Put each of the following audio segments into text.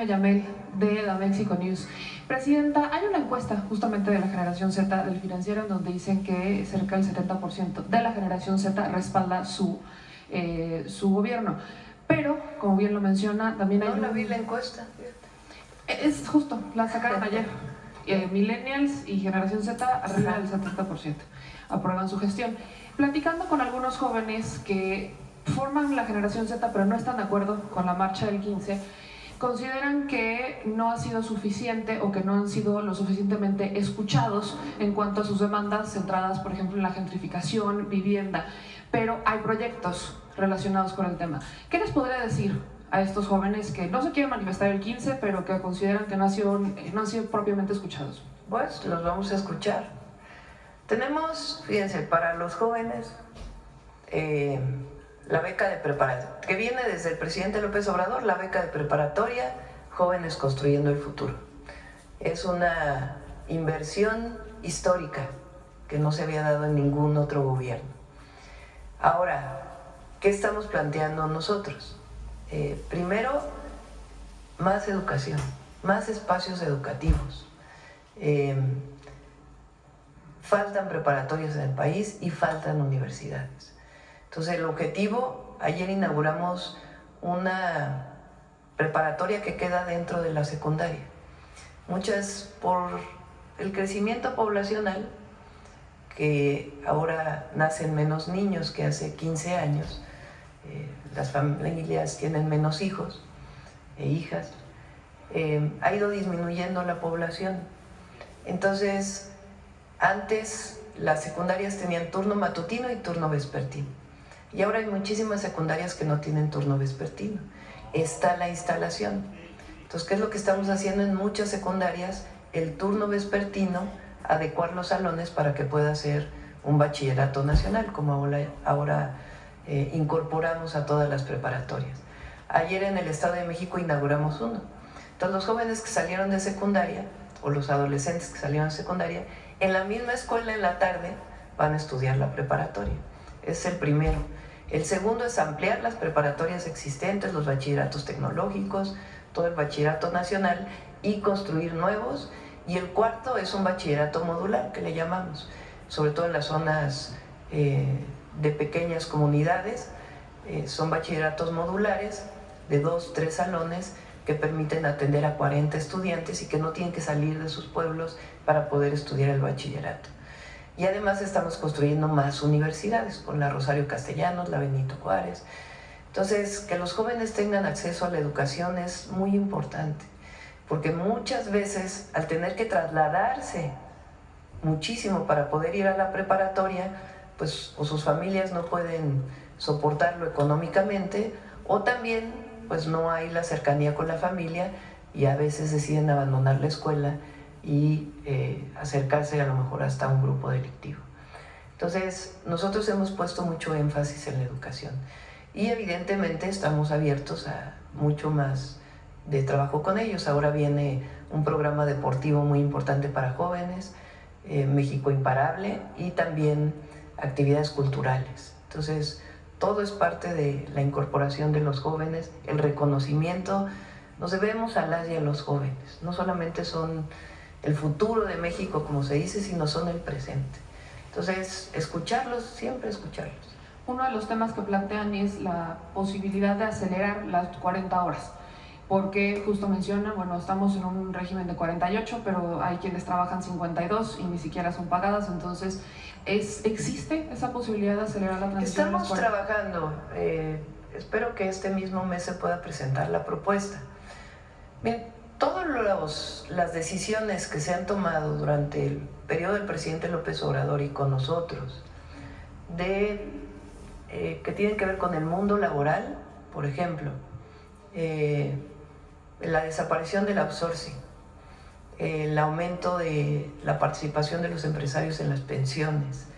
Yamel de Da Mexico News. Presidenta, hay una encuesta justamente de la generación Z del Financiero en donde dicen que cerca del 70% de la generación Z respalda su gobierno. Pero, como bien lo menciona, también hay... No la vi la encuesta. Es justo, la sacaron ayer. Millennials y generación Z arriba del 70% aprueban su gestión. Platicando con algunos jóvenes que forman la generación Z pero no están de acuerdo con la marcha del 15, consideran que no ha sido suficiente o que no han sido lo suficientemente escuchados en cuanto a sus demandas centradas, por ejemplo, en la gentrificación, vivienda, pero hay proyectos relacionados con el tema. ¿Qué les podría decir a estos jóvenes que no se quieren manifestar el 15, pero que consideran que no han sido propiamente escuchados? Pues los vamos a escuchar. Tenemos, fíjense, para los jóvenes, la beca de preparatoria, que viene desde el presidente López Obrador, la beca de preparatoria, Jóvenes Construyendo el Futuro. Es una inversión histórica que no se había dado en ningún otro gobierno. Ahora, ¿qué estamos planteando nosotros? Primero, más educación, más espacios educativos. Faltan preparatorias en el país y faltan universidades. Entonces el objetivo, ayer inauguramos una preparatoria que queda dentro de la secundaria. Muchas por el crecimiento poblacional, que ahora nacen menos niños que hace 15 años, las familias tienen menos hijos e hijas, ha ido disminuyendo la población. Entonces, antes las secundarias tenían turno matutino y turno vespertino. Y ahora hay muchísimas secundarias que no tienen turno vespertino. Está la instalación. Entonces, ¿qué es lo que estamos haciendo en muchas secundarias? El turno vespertino, adecuar los salones para que pueda ser un bachillerato nacional, como ahora incorporamos a todas las preparatorias. Ayer en el Estado de México inauguramos uno. Entonces, los jóvenes que salieron de secundaria, o los adolescentes que salieron de secundaria, en la misma escuela en la tarde van a estudiar la preparatoria. Es el primero. El segundo es ampliar las preparatorias existentes, los bachilleratos tecnológicos, todo el bachillerato nacional y construir nuevos. Y el cuarto es un bachillerato modular, que le llamamos, sobre todo en las zonas de pequeñas comunidades. Son bachilleratos modulares de 2, 3 salones que permiten atender a 40 estudiantes y que no tienen que salir de sus pueblos para poder estudiar el bachillerato. Y además estamos construyendo más universidades, con la Rosario Castellanos, la Benito Juárez. Entonces, que los jóvenes tengan acceso a la educación es muy importante, porque muchas veces al tener que trasladarse muchísimo para poder ir a la preparatoria, pues o sus familias no pueden soportarlo económicamente, o también pues no hay la cercanía con la familia y a veces deciden abandonar la escuela y acercarse a lo mejor hasta un grupo delictivo. Entonces, nosotros hemos puesto mucho énfasis en la educación y evidentemente estamos abiertos a mucho más de trabajo con ellos. Ahora viene un programa deportivo muy importante para jóvenes, México Imparable, y también actividades culturales. Entonces, todo es parte de la incorporación de los jóvenes, el reconocimiento. Nos debemos a las y a los jóvenes, no solamente son el futuro de México, como se dice, sino son el presente. Entonces, escucharlos, siempre escucharlos. Uno de los temas que plantean es la posibilidad de acelerar las 40 horas, porque justo mencionan, bueno, estamos en un régimen de 48, pero hay quienes trabajan 52 y ni siquiera son pagadas, entonces, ¿existe esa posibilidad de acelerar la transición? Estamos trabajando, espero que este mismo mes se pueda presentar la propuesta. Bien, todas las decisiones que se han tomado durante el periodo del presidente López Obrador y con nosotros, que tienen que ver con el mundo laboral, por ejemplo, la desaparición del outsourcing, el aumento de la participación de los empresarios en las pensiones,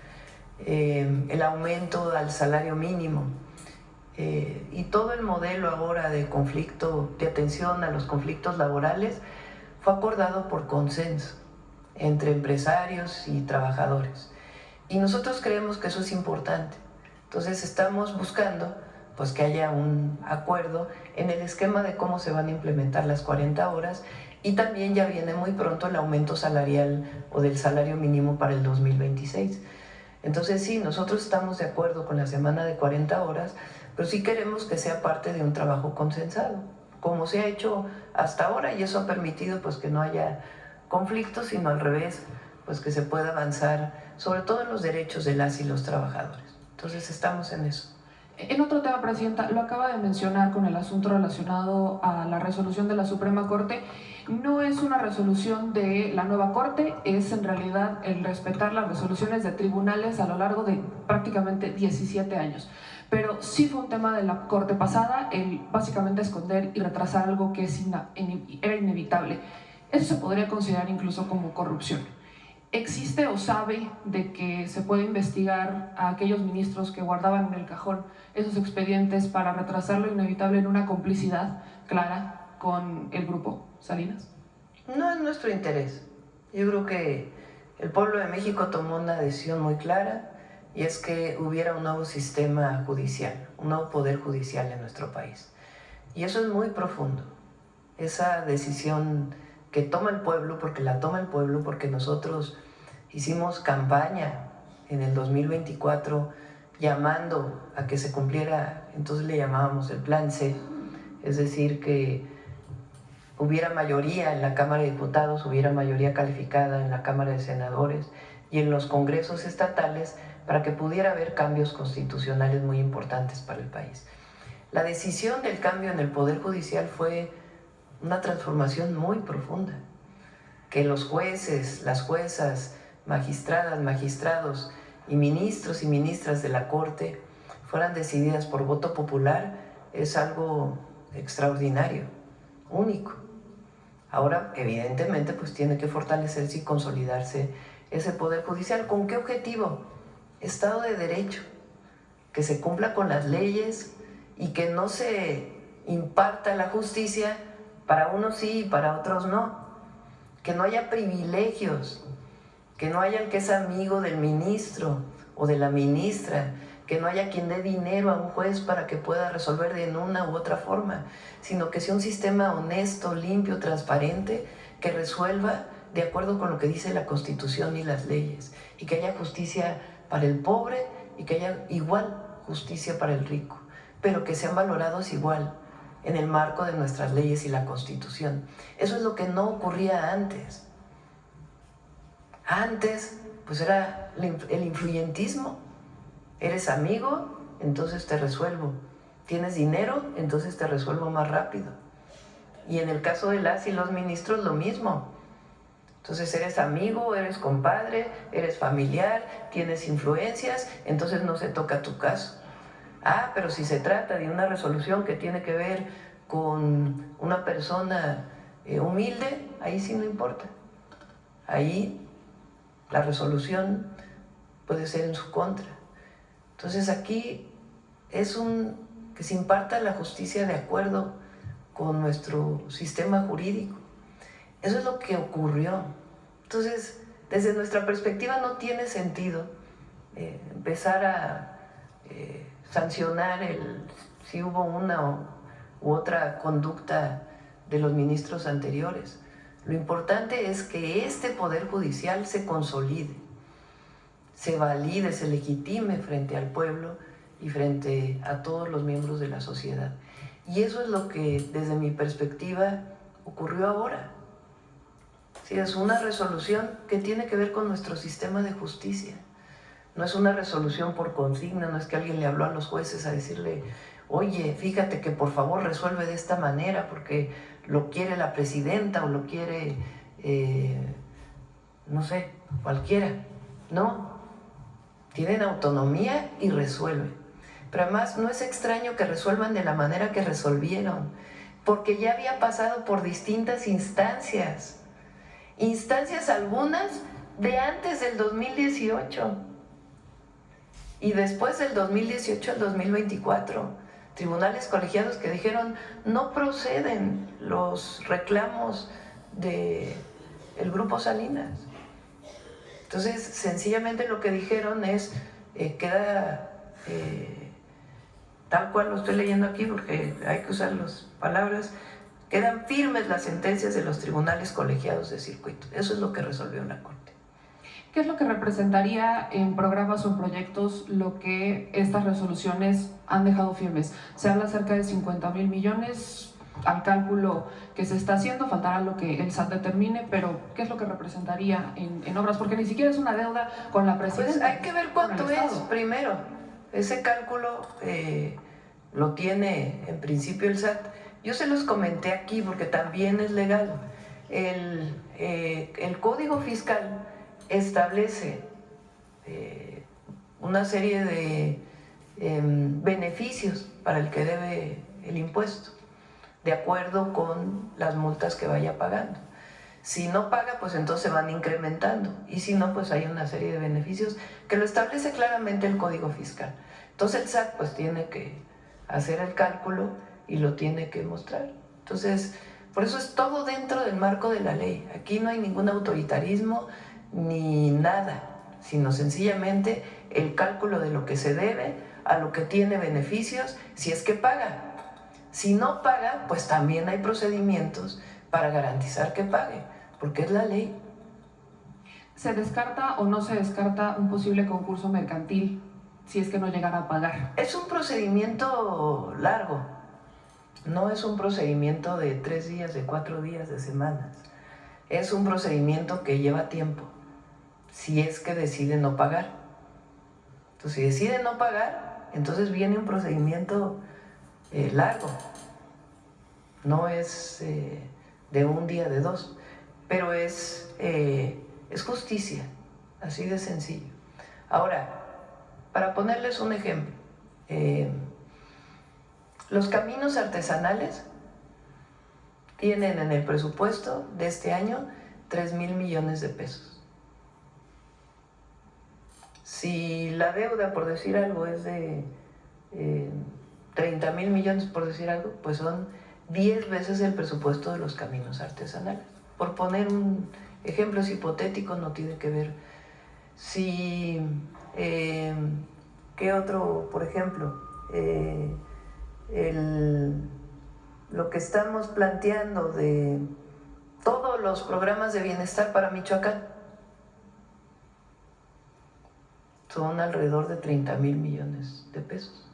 el aumento al salario mínimo, y todo el modelo ahora de conflicto, de atención a los conflictos laborales, fue acordado por consenso entre empresarios y trabajadores. Y nosotros creemos que eso es importante. Entonces estamos buscando pues que haya un acuerdo en el esquema de cómo se van a implementar las 40 horas, y también ya viene muy pronto el aumento salarial o del salario mínimo para el 2026. Entonces sí, nosotros estamos de acuerdo con la semana de 40 horas, pero sí queremos que sea parte de un trabajo consensado, como se ha hecho hasta ahora, y eso ha permitido pues que no haya conflictos, sino al revés, pues que se pueda avanzar, sobre todo en los derechos de las y los trabajadores. Entonces estamos en eso. En otro tema, Presidenta, lo acaba de mencionar con el asunto relacionado a la resolución de la Suprema Corte. No es una resolución de la nueva Corte, es en realidad el respetar las resoluciones de tribunales a lo largo de prácticamente 17 años. Pero sí fue un tema de la Corte pasada, el básicamente esconder y retrasar algo que era inevitable. Eso se podría considerar incluso como corrupción. ¿Existe o sabe de que se puede investigar a aquellos ministros que guardaban en el cajón esos expedientes para retrasar lo inevitable en una complicidad clara con el grupo Salinas? No es nuestro interés. Yo creo que el pueblo de México tomó una decisión muy clara, y es que hubiera un nuevo sistema judicial, un nuevo poder judicial en nuestro país. Y eso es muy profundo. Esa decisión que toma el pueblo, porque la toma el pueblo, porque nosotros hicimos campaña en el 2024 llamando a que se cumpliera, entonces le llamábamos el Plan C, es decir, que hubiera mayoría en la Cámara de Diputados, hubiera mayoría calificada en la Cámara de Senadores y en los congresos estatales para que pudiera haber cambios constitucionales muy importantes para el país. La decisión del cambio en el Poder Judicial fue una transformación muy profunda, que los jueces, las juezas, magistradas, magistrados y ministras de la Corte fueran decididas por voto popular es algo extraordinario, único. Ahora, evidentemente, pues tiene que fortalecerse y consolidarse ese Poder Judicial. ¿Con qué objetivo? Estado de Derecho, que se cumpla con las leyes y que no se imparta la justicia para unos sí y para otros no, que no haya privilegios, que no haya el que es amigo del ministro o de la ministra, que no haya quien dé dinero a un juez para que pueda resolver de una u otra forma, sino que sea un sistema honesto, limpio, transparente, que resuelva de acuerdo con lo que dice la Constitución y las leyes, y que haya justicia para el pobre y que haya igual justicia para el rico, pero que sean valorados igual en el marco de nuestras leyes y la Constitución. Eso es lo que no ocurría antes. Antes, pues era el influyentismo. Eres amigo, entonces te resuelvo. Tienes dinero, entonces te resuelvo más rápido. Y en el caso de las y los ministros, lo mismo. Entonces eres amigo, eres compadre, eres familiar, tienes influencias, entonces no se toca tu caso. Ah, pero si se trata de una resolución que tiene que ver con una persona humilde, ahí sí no importa. Ahí la resolución puede ser en su contra. Entonces aquí es que se imparta la justicia de acuerdo con nuestro sistema jurídico. Eso es lo que ocurrió. Entonces, desde nuestra perspectiva no tiene sentido empezar a sancionar si hubo una u otra conducta de los ministros anteriores. Lo importante es que este Poder Judicial se consolide, se valide, se legitime frente al pueblo y frente a todos los miembros de la sociedad. Y eso es lo que, desde mi perspectiva, ocurrió ahora. Sí, es una resolución que tiene que ver con nuestro sistema de justicia. No es una resolución por consigna, no es que alguien le habló a los jueces a decirle, oye, fíjate que por favor resuelve de esta manera porque lo quiere la presidenta o lo quiere, no sé, cualquiera. No, tienen autonomía y resuelven. Pero además no es extraño que resuelvan de la manera que resolvieron, porque ya había pasado por distintas instancias. Instancias algunas de antes del 2018 y después del 2018 al 2024. Tribunales colegiados que dijeron no proceden los reclamos del Grupo Salinas. Entonces, sencillamente lo que dijeron es queda tal cual lo estoy leyendo aquí porque hay que usar las palabras, quedan firmes las sentencias de los tribunales colegiados de circuito. Eso es lo que resolvió la Corte. ¿Qué es lo que representaría en programas o en proyectos lo que estas resoluciones han dejado firmes? Se habla cerca de 50,000 millones al cálculo que se está haciendo, faltará lo que el SAT determine, pero ¿qué es lo que representaría en obras? Porque ni siquiera es una deuda con la presidencia. Pues hay que ver cuánto es primero. Ese cálculo lo tiene en principio el SAT. Yo se los comenté aquí porque también es legal. El Código Fiscal establece una serie de beneficios para el que debe el impuesto, de acuerdo con las multas que vaya pagando. Si no paga, pues entonces van incrementando, y si no, pues hay una serie de beneficios que lo establece claramente el Código Fiscal. Entonces el SAT pues tiene que hacer el cálculo y lo tiene que mostrar. Entonces, por eso es todo dentro del marco de la ley. Aquí no hay ningún autoritarismo ni nada, sino sencillamente el cálculo de lo que se debe a lo que tiene beneficios, si es que paga. Si no paga, pues también hay procedimientos para garantizar que pague, porque es la ley. ¿Se descarta o no se descarta un posible concurso mercantil si es que no llegara a pagar? Es un procedimiento largo, no es un procedimiento de 3 días, de 4 días, de semanas. Es un procedimiento que lleva tiempo, si es que decide no pagar. Entonces, si decide no pagar, entonces viene un procedimiento largo. No es de un día, de 2, pero es justicia, así de sencillo. Ahora, para ponerles un ejemplo, los caminos artesanales tienen en el presupuesto de este año 3,000 millones de pesos. Si la deuda, por decir algo, es de 30,000 millones, por decir algo, pues son 10 veces el presupuesto de los caminos artesanales. Por poner un ejemplo hipotético, no tiene que ver. Si, ¿qué otro? Por ejemplo, lo que estamos planteando de todos los programas de bienestar para Michoacán son alrededor de 30,000 millones de pesos.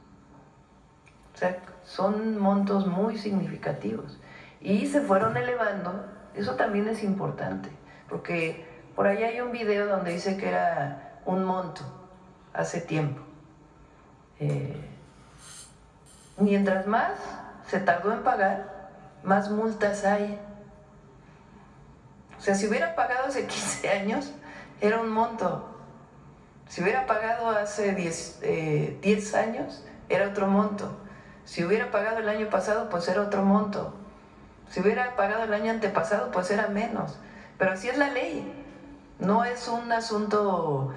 O sea, son montos muy significativos y se fueron elevando. Eso también es importante, porque por ahí hay un video donde dice que era un monto hace tiempo. Mientras más se tardó en pagar, más multas hay. O sea, si hubiera pagado hace 15 años, era un monto. Si hubiera pagado hace 10 años, era otro monto. Si hubiera pagado el año pasado, pues era otro monto. Si hubiera pagado el año antepasado, pues era menos. Pero así es la ley. No es un asunto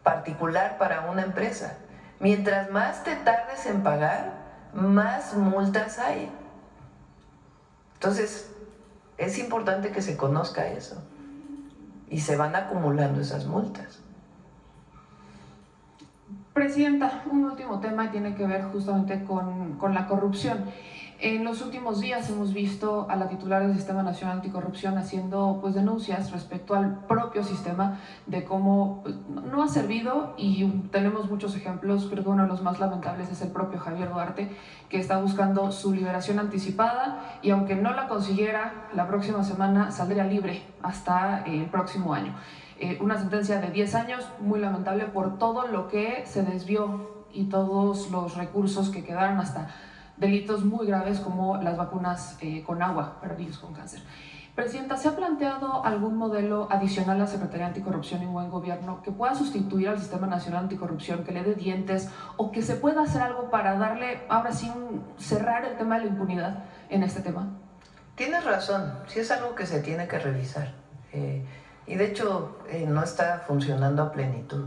particular para una empresa. Mientras más te tardes en pagar, más multas hay. Entonces, es importante que se conozca eso. Y se van acumulando esas multas. Presidenta, un último tema y tiene que ver justamente con la corrupción. En los últimos días hemos visto a la titular del Sistema Nacional Anticorrupción haciendo pues denuncias respecto al propio sistema de cómo no ha servido, y tenemos muchos ejemplos. Creo que uno de los más lamentables es el propio Javier Duarte, que está buscando su liberación anticipada, y aunque no la consiguiera, la próxima semana saldría libre hasta el próximo año. Una sentencia de 10 años, muy lamentable por todo lo que se desvió y todos los recursos que quedaron, hasta delitos muy graves como las vacunas con agua para niños con cáncer. Presidenta, ¿se ha planteado algún modelo adicional a la Secretaría Anticorrupción y Buen Gobierno que pueda sustituir al Sistema Nacional Anticorrupción, que le dé dientes, o que se pueda hacer algo para darle, ahora sí, cerrar el tema de la impunidad en este tema? Tienes razón, sí es algo que se tiene que revisar. Y de hecho no está funcionando a plenitud.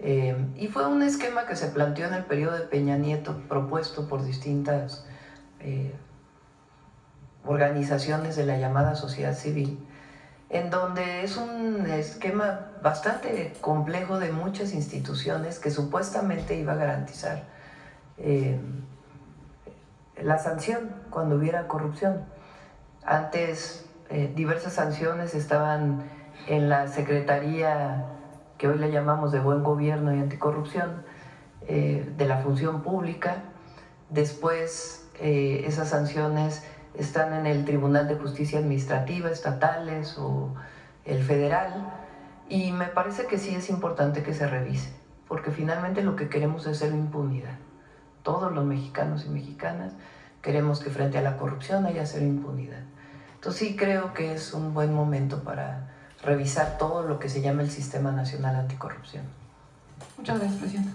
Y fue un esquema que se planteó en el periodo de Peña Nieto, propuesto por distintas organizaciones de la llamada sociedad civil, en donde es un esquema bastante complejo de muchas instituciones que supuestamente iba a garantizar la sanción cuando hubiera corrupción. Antes diversas sanciones estaban en la Secretaría, que hoy le llamamos de Buen Gobierno y Anticorrupción, de la Función Pública. Después esas sanciones están en el Tribunal de Justicia Administrativa, estatales o el federal, y me parece que sí es importante que se revise, porque finalmente lo que queremos es cero impunidad. Todos los mexicanos y mexicanas queremos que frente a la corrupción haya cero impunidad. Entonces sí creo que es un buen momento para revisar todo lo que se llama el Sistema Nacional Anticorrupción. Muchas gracias, presidenta.